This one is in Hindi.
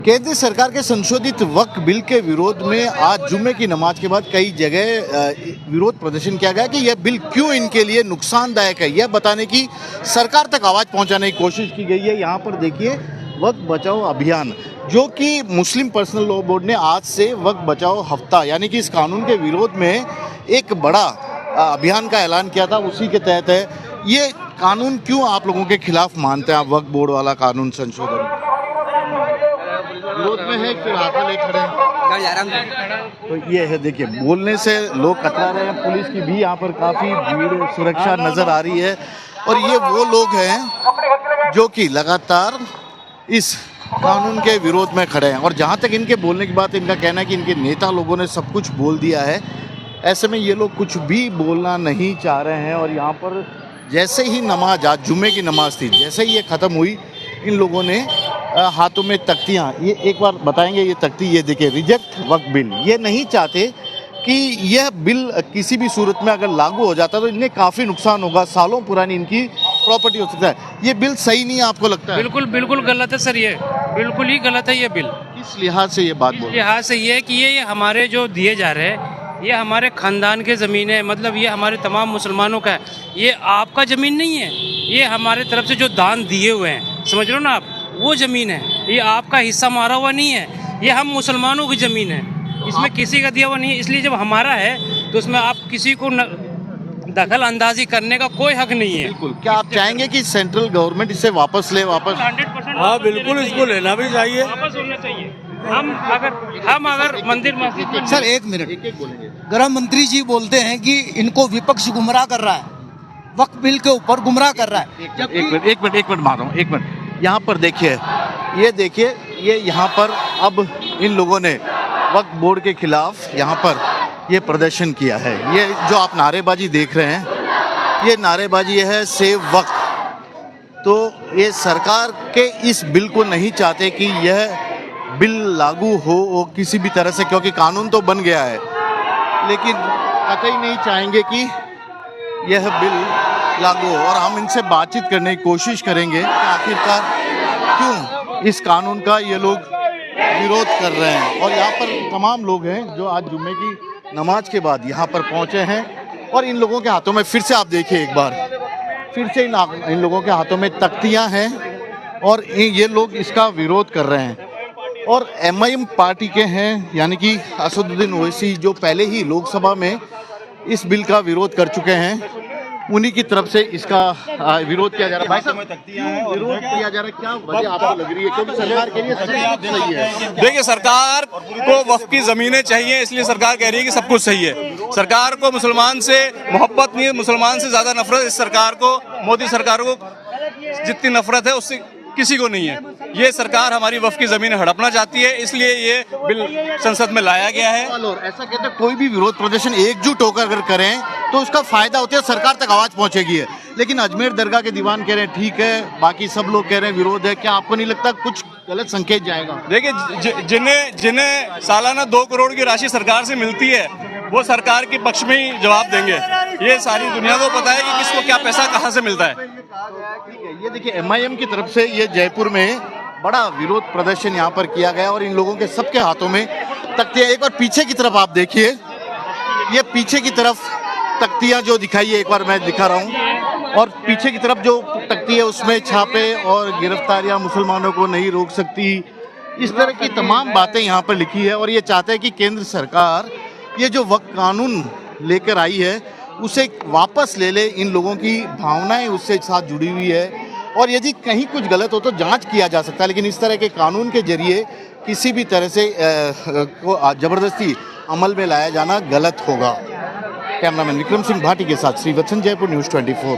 केंद्र सरकार के संशोधित वक्फ बिल के विरोध में आज जुम्मे की नमाज के बाद कई जगह विरोध प्रदर्शन किया गया कि यह बिल क्यों इनके लिए नुकसानदायक है, यह बताने की सरकार तक आवाज़ पहुंचाने की कोशिश की गई है। यहाँ पर देखिए वक्फ बचाओ अभियान, जो कि मुस्लिम पर्सनल लॉ बोर्ड ने आज से वक्फ बचाओ हफ्ता यानी कि इस कानून के विरोध में एक बड़ा अभियान का ऐलान किया था, उसी के तहत है। ये कानून क्यों आप लोगों के खिलाफ मानते हैं आप वक्फ बोर्ड वाला कानून संशोधन? विरोध में है कि हाथ में ले खड़े हैं? तो ये है, देखिए बोलने से लोग कतरा रहे हैं, पुलिस की भी यहाँ पर काफी भीड़ सुरक्षा नजर आ रही है। और ये वो लोग हैं जो कि लगातार इस कानून के विरोध में खड़े हैं। और जहाँ तक इनके बोलने की बात, इनका कहना है कि इनके नेता लोगों ने सब कुछ बोल दिया है, ऐसे में ये लोग कुछ भी बोलना नहीं चाह रहे हैं। और यहाँ पर जैसे ही नमाज, आज जुम्मे की नमाज थी, जैसे ही ये ख़त्म हुई, इन लोगों ने हाथों में तख्तियाँ, ये एक बार बताएंगे, ये तख्ती ये देखिए, रिजेक्ट वक्फ बिल। ये नहीं चाहते कि यह बिल किसी भी सूरत में अगर लागू हो जाता तो इन्हें काफ़ी नुकसान होगा, सालों पुरानी इनकी प्रॉपर्टी हो सकता है। ये बिल सही नहीं है, आपको लगता है? बिल्कुल बिल्कुल गलत है सर, ये बिल्कुल ही गलत है ये बिल। किस लिहाज से ये बात बोल? लिहाज से ये है कि ये हमारे जो दिए जा रहे हैं, ये हमारे ख़ानदान के ज़मीन है, मतलब ये हमारे तमाम मुसलमानों का है, ये आपका ज़मीन नहीं है। ये हमारे तरफ से जो दान दिए हुए हैं, समझ लो ना आप, वो ज़मीन है, ये आपका हिस्सा मारा हुआ नहीं है, ये हम मुसलमानों की ज़मीन है, इसमें किसी का दिया हुआ नहीं है। इसलिए जब हमारा है तो उसमें आप किसी को दखल अंदाजी करने का कोई हक नहीं है। बिल्कुल। क्या आप चाहेंगे कि सेंट्रल गवर्नमेट इसे वापस ले? वापस 100%। हाँ बिल्कुल, इसको लेना भी चाहिए, वापस होना चाहिए। हम अगर मंदिर मस्जिद सर एक मिनट, गृह मंत्री जी बोलते हैं कि इनको विपक्ष गुमराह कर रहा है, वक्फ बिल के ऊपर गुमराह कर रहा है। एक मिनट मार रहा हूँ, एक मिनट। यहाँ पर देखिए, ये देखिए, ये यहाँ पर अब इन लोगों ने वक्फ बोर्ड के खिलाफ यहाँ पर ये प्रदर्शन किया है। ये जो आप नारेबाजी देख रहे हैं, ये नारेबाजी है सेव वक्फ। तो ये सरकार के इस बिल को नहीं चाहते कि यह बिल लागू हो किसी भी तरह से, क्योंकि कानून तो बन गया है, लेकिन कतई नहीं चाहेंगे कि यह बिल लागू हो। और हम इनसे बातचीत करने की कोशिश करेंगे कि आखिरकार क्यों इस कानून का ये लोग विरोध कर रहे हैं। और यहाँ पर तमाम लोग हैं जो आज जुम्मे की नमाज के बाद यहाँ पर पहुँचे हैं। और इन लोगों के हाथों में फिर से आप देखिए एक बार, फिर से इन लोगों के हाथों में तख्तियाँ हैं और ये लोग इसका विरोध कर रहे हैं। और MIM पार्टी के हैं, यानी कि असदुद्दीन ओवैसी, जो पहले ही लोकसभा में इस बिल का विरोध कर चुके हैं, उन्हीं की तरफ से इसका विरोध किया जा रहा है। भाई साहब, विरोध किया जा रहा है, क्या वजह आपको लग रही है? क्योंकि सरकार के लिए सब कुछ सही है। देखिए सरकार को वक्फ की जमीनें चाहिए, इसलिए सरकार कह रही है कि सब कुछ सही है। सरकार को मुसलमान से मोहब्बत नहीं है, मुसलमान से ज्यादा नफरत इस सरकार को, मोदी सरकार को जितनी नफरत है उससे किसी को नहीं है। ये सरकार हमारी वक्फ की जमीन हड़पना चाहती है, इसलिए ये बिल संसद में लाया गया है। ऐसा कहते हैं कोई भी विरोध प्रदर्शन एकजुट होकर अगर करें तो उसका फायदा होता है, सरकार तक आवाज पहुंचेगी है। लेकिन अजमेर दरगाह के दीवान कह रहे हैं ठीक है, बाकी सब लोग कह रहे हैं विरोध है। क्या आपको नहीं लगता कुछ गलत संकेत जाएगा? देखिए जिन्हें सालाना 2 करोड़ की राशि सरकार से मिलती है, वो सरकार के पक्ष में ही जवाब देंगे। ये सारी दुनिया को पता है कि किसको क्या पैसा कहाँ से मिलता है। ये देखिए MIM की तरफ से ये जयपुर में बड़ा विरोध प्रदर्शन यहाँ पर किया गया और इन लोगों के सबके हाथों में तख्तियाँ। एक बार पीछे की तरफ आप देखिए, ये पीछे की तरफ तख्तियाँ जो दिखाई है, एक बार मैं दिखा रहा हूँ। और पीछे की तरफ जो तख्ती है उसमें छापे और गिरफ्तारियाँ मुसलमानों को नहीं रोक सकती, इस तरह की तमाम बातें यहाँ पर लिखी है। और ये चाहते हैं कि केंद्र सरकार ये जो वक्फ कानून लेकर आई है उसे वापस ले ले। इन लोगों की भावनाएं उससे साथ जुड़ी हुई है और यदि कहीं कुछ गलत हो तो जांच किया जा सकता है, लेकिन इस तरह के कानून के जरिए किसी भी तरह से को जबरदस्ती अमल में लाया जाना गलत होगा। कैमरामैन विक्रम सिंह भाटी के साथ श्रीवत्सन, जयपुर न्यूज़ 24।